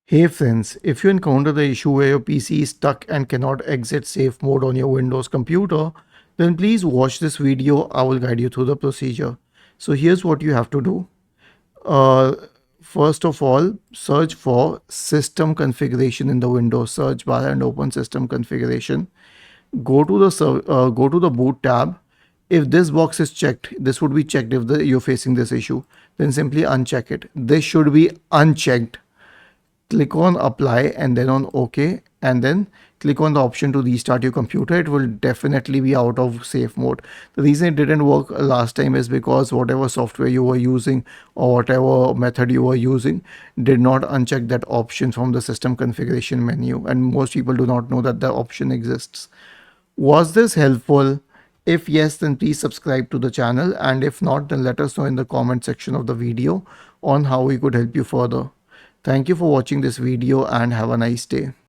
Hey friends, if you encounter the issue where your PC is stuck and cannot exit safe mode on your Windows computer, then please watch this video. I will guide you through the procedure. So here's what you have to do. Uh, First of all, search for system configuration in the Windows search bar and open system configuration. Go to the boot tab. If this box is checked, this would be checked if you're facing this issue. Then simply uncheck it. This should be unchecked. Click on apply and then on OK, and then click on the option to restart your computer. It will definitely be out of safe mode. The reason it didn't work last time is because whatever software you were using or whatever method you were using did not uncheck that option from the system configuration menu, and most people do not know that the option exists. Was this helpful? If yes, then please subscribe to the channel, and if not, then let us know in the comment section of the video on how we could help you further. Thank you for watching this video and have a nice day.